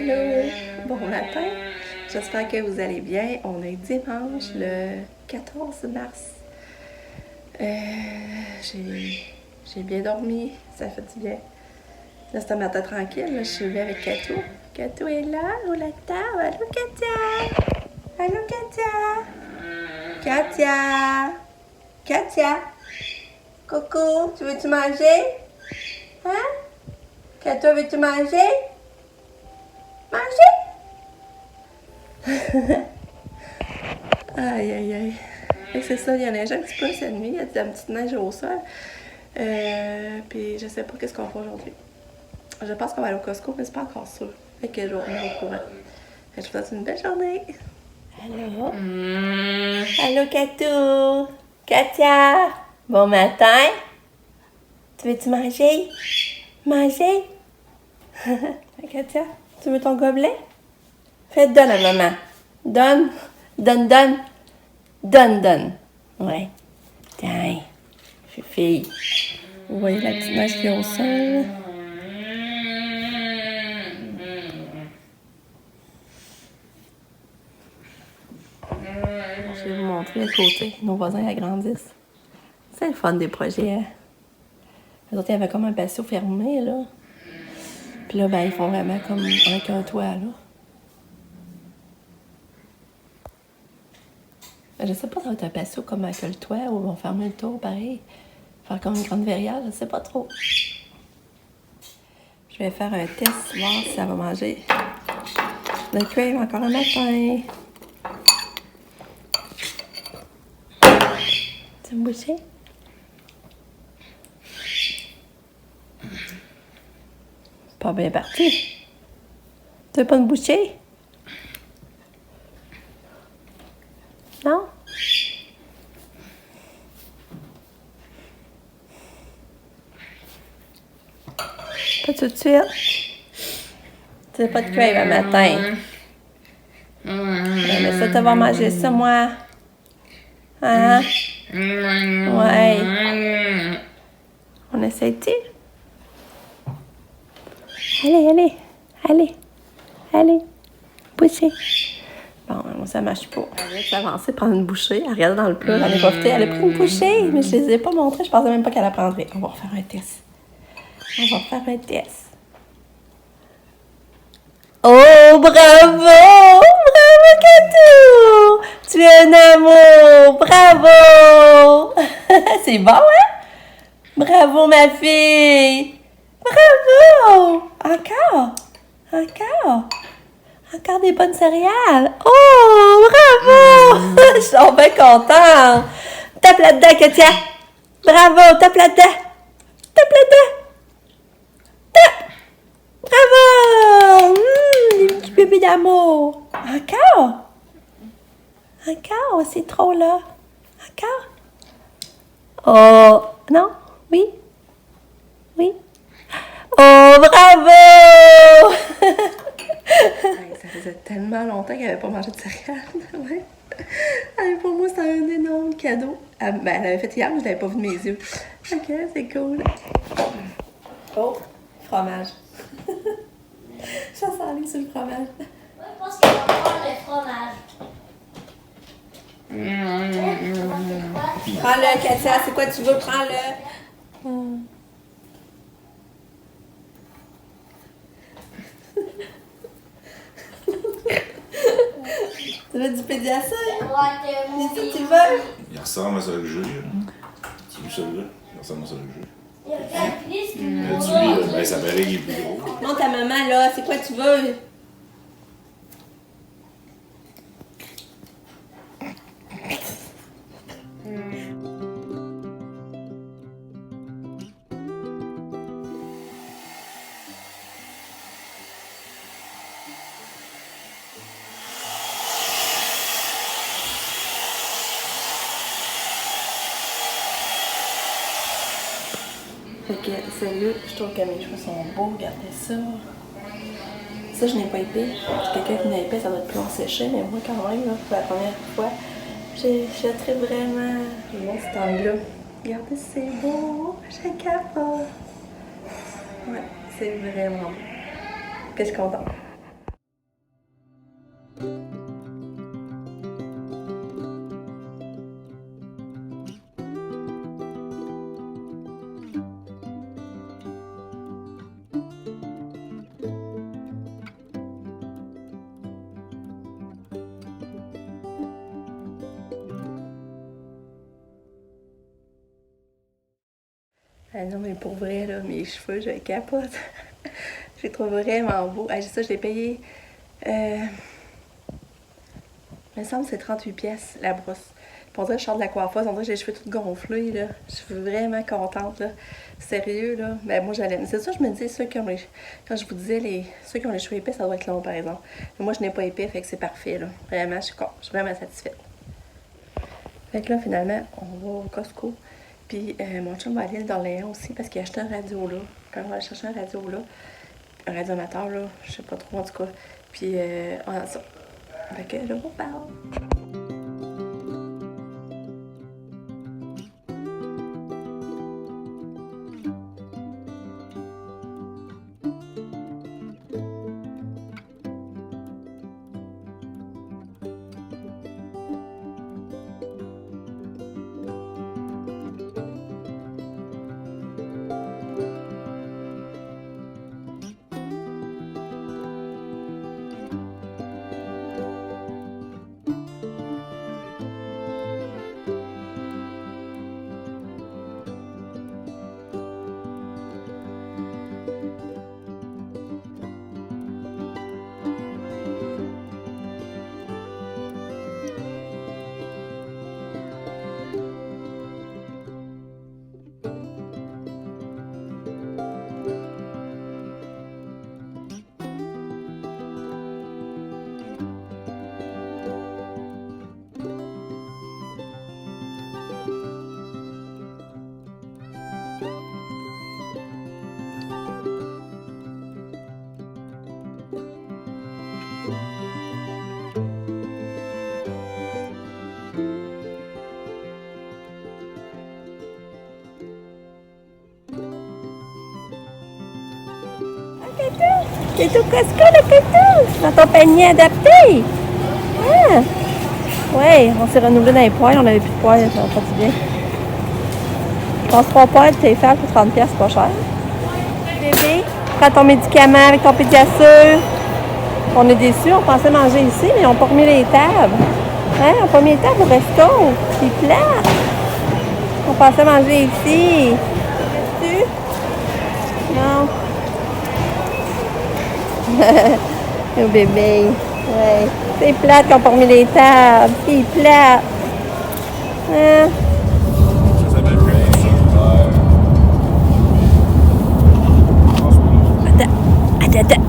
Allô, bon matin, j'espère que vous allez bien. On est dimanche le 14 mars. J'ai bien dormi, ça fait du bien. Là, c'est un matin tranquille, là, je suis levée avec Katou. Katou est là, au la table. Allô, Katia! Allô, Katia! Katia! Katia! Coucou, tu veux-tu manger? Hein? Katou, veux-tu manger? Manger? Aïe, aïe, aïe. Et c'est ça, il y a neigé un petit peu cette nuit. Il y a de la petite neige au sol. Puis je sais pas qu'est-ce qu'on fait aujourd'hui. Je pense qu'on va aller au Costco, mais c'est pas encore sûr. Fait que je vais revenir au courant. Fait que je vous souhaite une belle journée. Allô? Allô, Katou? Katia? Bon matin? Tu veux-tu manger? Manger? Katia, tu veux ton gobelet? Fais donne à maman. Donne. Donne, donne. Donne, donne. Ouais. Tiens. Fifi. Vous voyez la petite neige qui est au sol? Je vais vous montrer le côté. Nos voisins agrandissent. C'est le fun des projets. Hein? Les autres, il y avait comme un patio fermé, là. Puis là, ben, ils font vraiment comme avec un toit, là. Je sais pas, ça va être un patio comme avec le toit ou ils vont fermer le tour, pareil. Faire comme une grande verrière, je sais pas trop. Je vais faire un test, voir si ça va manger. Le crave encore un matin. Tu veux me boucher? Pas bien parti. Tu veux pas me boucher? Non? Pas tout de suite. Tu veux pas de crave un matin? Mais ça, tu vas manger ça, moi. Hein? Ouais. On essaie-tu? Allez, allez. Allez. Allez. Boucher. Bon, moi, ça marche pas. Elle vient de s'avancer, prendre une bouchée. Elle regardait dans le plat, elle en est profitée. Elle a pris une bouchée, mais je les ai pas montrées. Je pensais même pas qu'elle la prendrait. On va refaire un test. On va faire un test. Oh, bravo! Bravo, Katou! Tu es un amour! Bravo! C'est bon, hein? Bravo, ma fille! Bravo! Encore! Encore! Encore des bonnes céréales! Oh, bravo! Je suis bien contente! Tape là-dedans, Katia! Bravo! Tape là-dedans! Tape là-dedans! Tape! Bravo! Les petits bébés d'amour! Encore? Encore? C'est trop, là. Encore? Oh! Non? Oui? Oui? Oh, bravo! Ça faisait tellement longtemps qu'elle n'avait pas mangé de céréales. Ouais. Pour moi, c'est un énorme cadeau. Elle l'avait fait hier, mais je l'avais pas vu de mes yeux. Ok, c'est cool. Oh, fromage. Ça s'enligne sur le fromage. Moi, je pense qu'elle va prendre le fromage. Prends-le, Katia. C'est quoi tu veux? Prends-le. Tu veux du pédiassin? C'est ça que tu veux? Il ressemble à celui que j'ai. Tu veux celui-là? Il ressemble à celui que j'ai. Lui, ben, ça paraît qu'il est plus gros. Montre à maman, là. C'est quoi tu veux? Fait que celui-là, je trouve que mes cheveux sont beaux, regardez ça. Ça, je n'ai pas épais. Quelqu'un qui n'a épais, ça doit être plus long séché, mais moi, quand même, là, pour la première fois, j'achèterais vraiment. Moi, cet angle-là. Regardez, c'est beau. Je capote. Ouais, c'est vraiment beau. Que je suis contente. Ah non, mais pour vrai, là, mes cheveux, je capote. Je les trouve vraiment beaux. Ah, ça, je l'ai payé. Il me semble que c'est 38 pièces la brosse. Puis on dirait que je sors de la coiffeuse, on dirait que j'ai les cheveux tout gonflés, là. Je suis vraiment contente, là. Sérieux, là. Ben, moi, j'allais. C'est ça, je me disais, ceux qui ont les. Quand je vous disais, ceux qui ont les cheveux épais, ça doit être long, par exemple. Mais moi, je n'ai pas épais, fait que c'est parfait, là. Vraiment, je suis vraiment satisfaite. Fait que là, finalement, on va au Costco. Puis mon chum va aller à l'île d'Orléans aussi parce qu'il a acheté un radio là. Quand on va aller chercher un radio là, un radioamateur là, je sais pas trop en tout cas. Puis on a ça. Fait que là, on parle. T'es au Costco, le Costco! Dans ton panier adapté! Ah! Ouais, on s'est renouvelé dans les poêles, on avait plus de poêles, ça va pas du bien. Je pense 3 poêles, t'es fait pour 30$, c'est pas cher. Bébé, prends ton médicament avec ton pédiassure. On est déçus, on pensait manger ici, mais ils n'ont pas remis les tables. Hein? Ils n'ont pas mis les tables au resto. C'est plat. On pensait manger ici. Tu? Non. Le bébé. Ouais. C'est plate qu'on n'a pas remis les tables. C'est plate. Hein? Ça s'appelle Rain sur Attends.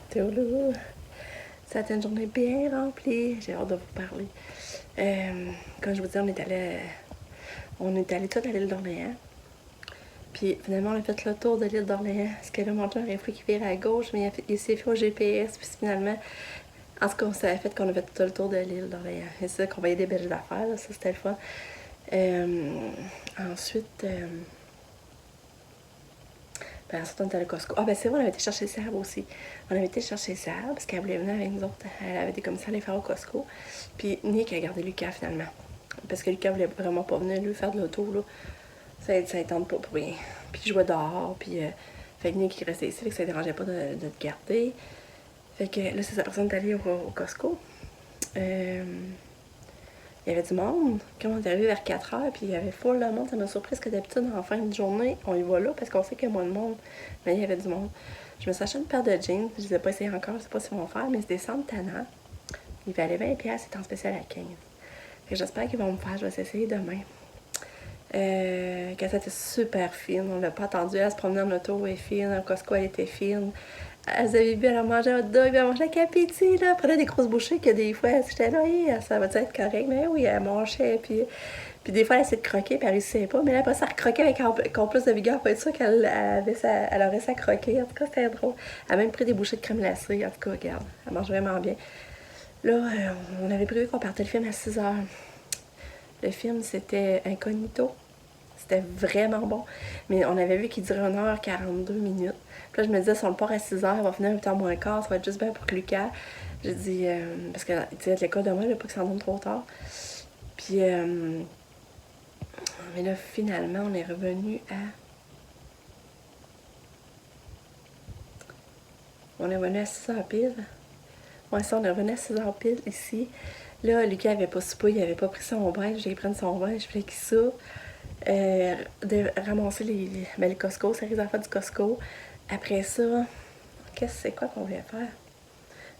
Théolo, ça a été une journée bien remplie. J'ai hâte de vous parler. Comme je vous dis, on est allé tout à l'île d'Orléans. Puis finalement, on a fait le tour de l'île d'Orléans. Parce que là, mon chum aurait fallu qu'il vire à gauche, mais il s'est fait au GPS. Puis finalement, en ce qu'on s'est fait qu'on a fait tout le tour de l'île d'Orléans. Et c'est ça qu'on voyait des belles affaires, là. Ça c'était le fun. Ensuite, on était à le Costco. Ah, ben c'est vrai, on avait été chercher Sab aussi. On avait été chercher Sab parce qu'elle voulait venir avec nous autres. Elle avait été comme ça, aller faire au Costco. Puis Nick a gardé Lucas finalement. Parce que Lucas voulait vraiment pas venir lui faire de l'auto, là. Ça tente pas pour rien. Puis il jouait dehors, puis fait que Nick il restait ici, fait que ça ne dérangeait pas de le garder. Fait que là, c'est sa personne d'aller au Costco. Il y avait du monde. Quand on est arrivé vers 4h, puis il y avait full de monde, ça m'a surprise que d'habitude, en fin de journée, on y va là parce qu'on sait qu'il y a moins de monde. Mais il y avait du monde. Je me suis acheté une paire de jeans. Je les ai pas essayé encore, je sais pas si ils vont faire, mais c'est des centres tannants. Il valait 20$, c'était en spécial à 15$. Fait que j'espère qu'ils vont me faire, je vais essayer demain. Cassette est super fine, on l'a pas attendu, elle se promenait en auto, elle est fine, au Costco elle était fine. Elle avait bu, elle a mangé un hot dog, elle a mangé un capiti, là, elle prenait des grosses bouchées que des fois, j'étais là, ça va être correct, mais oui, elle mangeait, puis des fois elle essayait de croquer, puis elle réussissait pas, mais là, après ça, elle croquait avec encore plus de vigueur pour être sûre qu'elle aurait sa croquer, en tout cas, c'était drôle. Elle a même pris des bouchées de crème glacée, en tout cas, regarde, elle mange vraiment bien. Là, on avait prévu qu'on partait le film à 6h. Le film, c'était Incognito. C'était vraiment bon. Mais on avait vu qu'il durait 1h42 minutes. Puis là, je me disais, si on le part à 6h, on va finir à 8h moins quart. Ça va être juste bien pour Lucas. J'ai dit, parce que, tu sais, à l'école demain, il ne pas que ça tombe trop tard. Puis, mais là, finalement, on est revenu à... On est revenu à 6h pile. Ouais, ça, on est revenu à 6h pile ici. Là, Lucas avait pas soupé, il avait pas pris son bain. Je voulais prendre son bain, je voulais qu'il soupe. De ramasser le Costco, c'est les affaires du Costco. Après ça, c'est quoi qu'on voulait faire?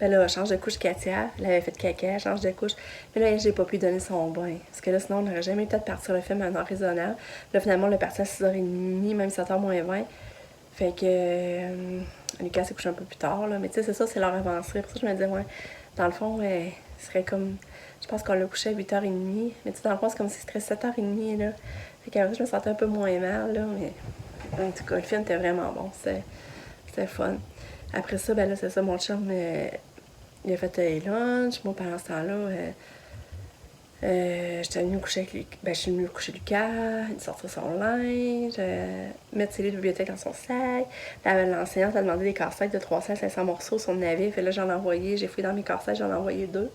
Ben là, change de couche Katia, elle avait fait caca, change de couche. Mais là, j'ai pas pu donner son bain. Parce que là, sinon, on n'aurait jamais eu le temps de partir le film à une heure raisonnable. Là, finalement, on est parti à 6h30, même 7h moins 20. Fait que Lucas s'est couché un peu plus tard, là. Mais tu sais, c'est ça, c'est l'heure avancée. Pour ça, je me disais, ouais, dans le fond, ce serait comme... Je pense qu'on l'a couché à 8h30. Mais tu sais, dans le fond, c'est comme si c'était 7h30, là. Fait qu'après, je me sentais un peu moins mal, là. Mais en tout cas, le film était vraiment bon. C'était fun. Après ça, ben là, c'est ça, mon chum, il a fait les lunchs. Moi, pendant ce temps-là, j'étais venue me coucher avec lui. Ben, je suis venue me coucher Lucas, il sortait son linge, mettre ses livres de bibliothèque dans son sac. L'enseignante a demandé des casse-têtes de 300 à 500 morceaux sur le navet. Fait là, j'en ai envoyé, j'ai fouillé dans mes casse-têtes, j'en ai envoyé 2.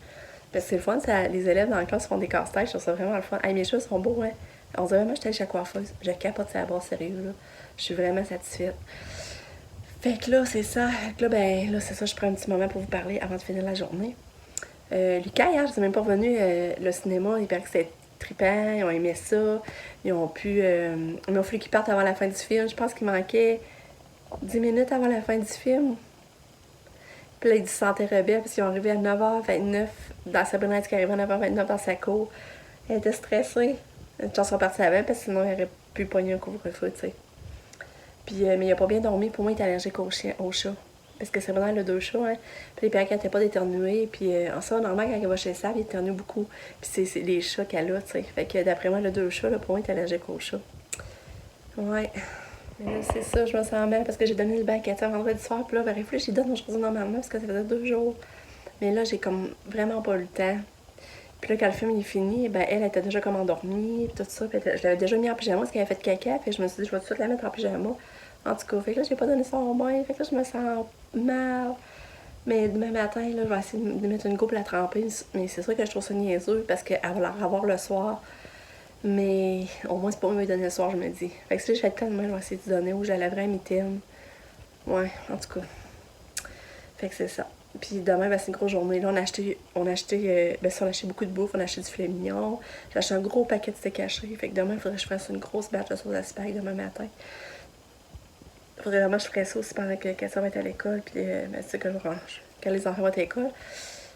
Parce que c'est le fun, les élèves dans la classe font des casse-têtes, je trouve ça vraiment le fun. Hey, mes cheveux sont beaux, hein. On dirait vraiment que j'étais chez la coiffeuse. Je capote ça à bras sérieux, là. Je suis vraiment satisfaite. Fait que là, c'est ça. Fait que là, ben, là, c'est ça, je prends un petit moment pour vous parler avant de finir la journée. Lucas, hier, je suis même pas revenue. Le cinéma, il paraît que c'était trippant, ils ont aimé ça. Ils ont fallu qu'ils partent avant la fin du film. Je pense qu'il manquait 10 minutes avant la fin du film. Puis là, ils se sentaient rebelles parce qu'ils sont arrivés à 9h29 dans Sabrina qui arrivait à 9h29 dans sa cour. Elle était stressée. Une chance sont partis avant parce que sinon, il aurait pu pogner un couvre-feu, tu sais. Puis, mais il a pas bien dormi. Pour moi, il est allergique au chat. Parce que Sabrina, elle a 2 chats, hein. Puis les perroquets n'arrêtaient pas d'éternuer. Puis en ça, normalement, quand elle va chez Sab, il éternue beaucoup. Puis c'est les chats qu'elle a, tu sais. Fait que d'après moi, elle a 2 chats, là, pour moi, il est allergique au chat. Ouais. Mais là, c'est ça, je me sens mal parce que j'ai donné le bain à Katia vendredi soir. Puis là, ben, réfléchis, j'y donne aujourd'hui normalement parce que ça faisait 2 jours. Mais là, j'ai comme vraiment pas eu le temps. Puis là, quand le film il est fini, ben, elle était déjà comme endormie, puis tout ça. Puis je l'avais déjà mis en pyjama parce qu'elle avait fait caca. Fait que je me suis dit, je vais tout de suite la mettre en pyjama. En tout cas, fait que là, j'ai pas donné son bain. Fait que là, je me sens mal. Mais demain matin, là, je vais essayer de mettre une go pour la tremper. Mais c'est sûr que je trouve ça niaiseux parce qu'elle va la revoir le soir. Mais au moins, c'est pas moi qui lui donner le soir, je me dis. Fait que si je fais le temps demain, je vais essayer de donner ou je la laverai à mitaine. Ouais, en tout cas. Fait que c'est ça. Puis demain, ben, c'est une grosse journée. Là, on a acheté beaucoup de bouffe. On a acheté du filet mignon. J'ai acheté un gros paquet de steak haché. Fait que demain, il faudrait que je fasse une grosse batch de sauce à spag demain matin. Il faudrait vraiment que je ferais ça aussi pendant que Kassia va être à l'école. Puis, ben, c'est que quand les enfants vont être à l'école.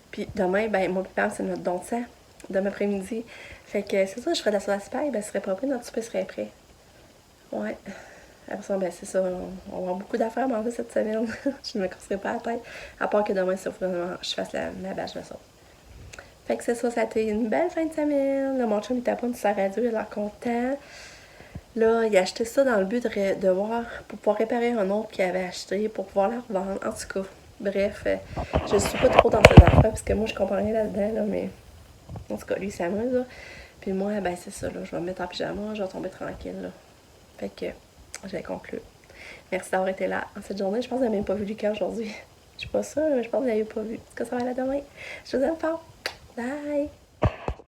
Puis demain, ben, moi et Pam, c'est notre don de sang. Demain après-midi. Fait que c'est ça, je ferais de la sauce à spag. Ben, ce serait pas prêt. Notre souper serait prêt. Ouais. Après ça, ben c'est ça, on va avoir beaucoup d'affaires à manger cette semaine. Je ne me casserai pas la tête. À part que demain, il faut vraiment je fasse ma bâche de sauce. Fait que c'est ça, ça a été une belle fin de semaine. Là, mon chum, il tape une sur la radio, il a l'air content. Là, il a acheté ça dans le but de voir, pour pouvoir réparer un autre qu'il avait acheté, pour pouvoir la revendre. En tout cas, bref, je suis pas trop dans ces affaires, parce que moi, je comprends rien là-dedans, là, mais en tout cas, lui, il s'amuse, là. Puis moi, ben c'est ça, là, je vais me mettre en pyjama, je vais tomber tranquille, là. Fait que... je vais conclure. Merci d'avoir été là en cette journée. Je pense que vous n'avez même pas vu Lucas aujourd'hui. Je suis pas sûre, mais je pense que vous l'avez pas vu. En tout cas, ça va aller demain. Je vous aime fort. Bye!